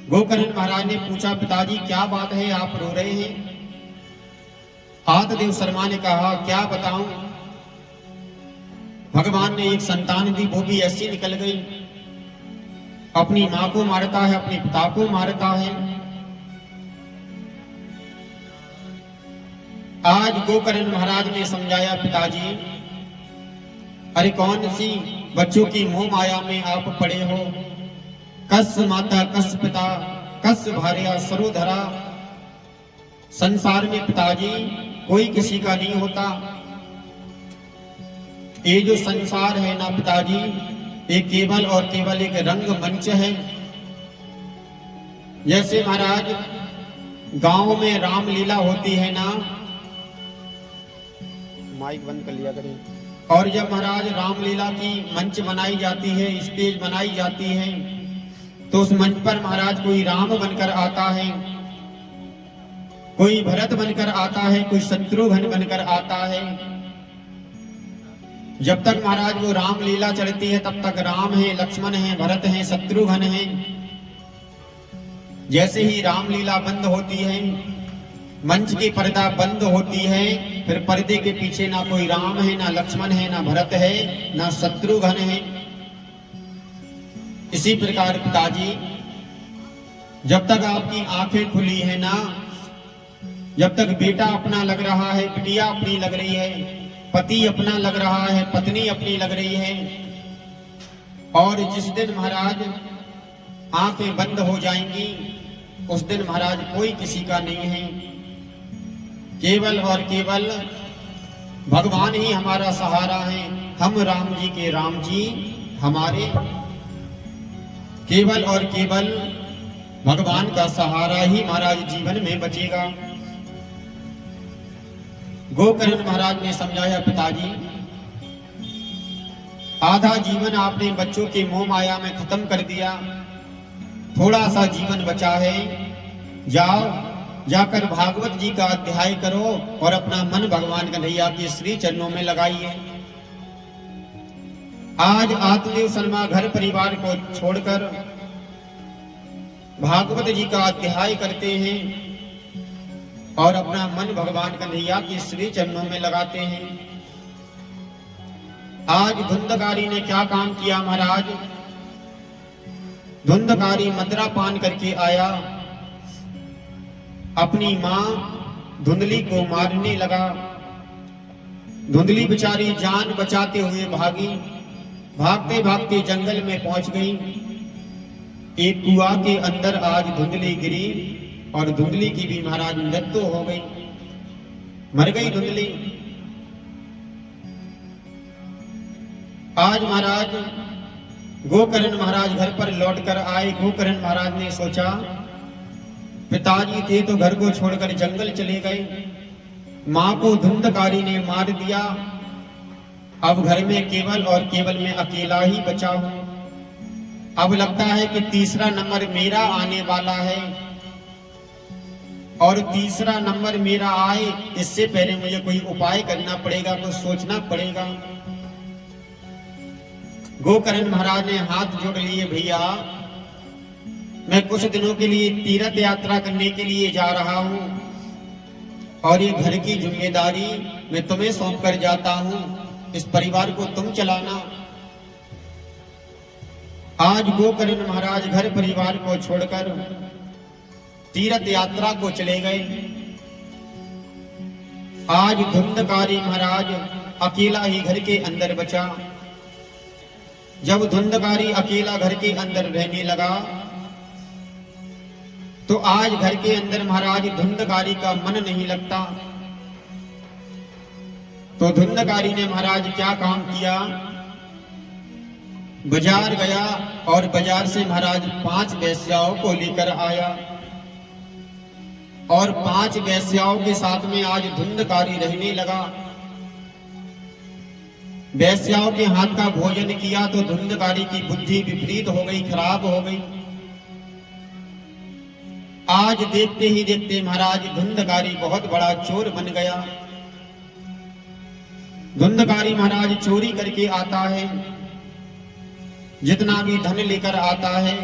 गोकर्ण महाराज ने पूछा, पिताजी क्या बात है, आप रो रहे हैं? आदिदेव शर्मा ने कहा, क्या बताऊं, भगवान ने एक संतान दी, वो भी ऐसी निकल गई। अपनी मां को मारता है, अपने पिता को मारता है। आज गोकर्ण महाराज ने समझाया, पिताजी अरे कौन सी बच्चों की मोह माया में आप पड़े हो। कस माता कस पिता कस भार्या सरोधरा। संसार में पिताजी कोई किसी का नहीं होता। ये जो संसार है ना पिताजी, ये केवल और केवल एक रंग मंच है। जैसे महाराज गांव में रामलीला होती है ना, माइक बंद कर लिया करें। और जब महाराज रामलीला की मंच बनाई जाती है, स्टेज बनाई जाती है, तो उस मंच पर महाराज कोई राम बनकर आता है, कोई भरत बनकर आता है, कोई शत्रुघ्न बनकर आता है। जब तक महाराज वो रामलीला चलती है तब तक राम है, लक्ष्मण है, भरत है, शत्रुघ्न है। जैसे ही रामलीला बंद होती है, मंच की पर्दा बंद होती है, फिर पर्दे के पीछे ना कोई राम है, ना लक्ष्मण है, ना भरत है, ना शत्रुघ्न है। इसी प्रकार पिताजी, जब तक आपकी आंखें खुली है ना, जब तक बेटा अपना लग रहा है, बिटिया अपनी लग रही है, पति अपना लग रहा है, पत्नी अपनी लग रही है, और जिस दिन महाराज आंखें बंद हो जाएंगी, उस दिन महाराज कोई किसी का नहीं है। केवल और केवल भगवान ही हमारा सहारा है। हम राम जी के राम जी हमारे। केवल और केवल भगवान का सहारा ही महाराज जीवन में बचेगा। गोकर्ण महाराज ने समझाया, पिताजी आधा जीवन आपने बच्चों के मोह माया में खत्म कर दिया, थोड़ा सा जीवन बचा है। जाओ, जाकर भागवत जी का अध्याय करो और अपना मन भगवान कन्हैया के श्री चरणों में लगाइए। आज आदिदेव शर्मा घर परिवार को छोड़कर भागवत जी का अध्याय करते हैं और अपना मन भगवान कन्हैया के श्री चरणों में लगाते हैं। आज धुंधकारी ने क्या काम किया महाराज? धुंधकारी मदरा पान करके आया, अपनी मां धुंधली को मारने लगा। धुंधली बेचारी जान बचाते हुए भागी, भागते भागते जंगल में पहुंच गई। एक कुआं के अंदर आज धुंधली गिरी और धुंधली की भी महाराज मृत्यु हो गई, मर गई धुंधली। आज महाराज गोकर्ण महाराज घर पर लौटकर आए। गोकर्ण महाराज ने सोचा, पिताजी थे तो घर को छोड़कर जंगल चले गए, मां को धुंधकारी ने मार दिया, अब घर में केवल और केवल मैं अकेला ही बचा हूं। अब लगता है कि तीसरा नंबर मेरा आने वाला है, और तीसरा नंबर मेरा आए इससे पहले मुझे कोई उपाय करना पड़ेगा, कुछ सोचना पड़ेगा। गोकर्ण महाराज ने हाथ जोड़ लिए, भैया मैं कुछ दिनों के लिए तीर्थ यात्रा करने के लिए जा रहा हूं और ये घर की जिम्मेदारी मैं तुम्हें सौंप कर जाता हूं, इस परिवार को तुम चलाना। आज गोकर्ण महाराज घर परिवार को छोड़कर तीर्थ यात्रा को चले गए। आज धुंधकारी महाराज अकेला ही घर के अंदर बचा। जब धुंधकारी अकेला घर के अंदर रहने लगा तो आज घर के अंदर महाराज धुंधकारी का मन नहीं लगता। तो धुंधकारी ने महाराज क्या काम किया? बाजार गया और बाजार से महाराज 5 वेश्याओं को लेकर आया और 5 वेश्याओं के साथ में आज धुंधकारी रहने लगा। वेश्याओं के हाथ का भोजन किया तो धुंधकारी की बुद्धि विपरीत हो गई, खराब हो गई। आज देखते ही देखते महाराज धुंधकारी बहुत बड़ा चोर बन गया। धुंधकारी महाराज चोरी करके आता है, जितना भी धन लेकर आता है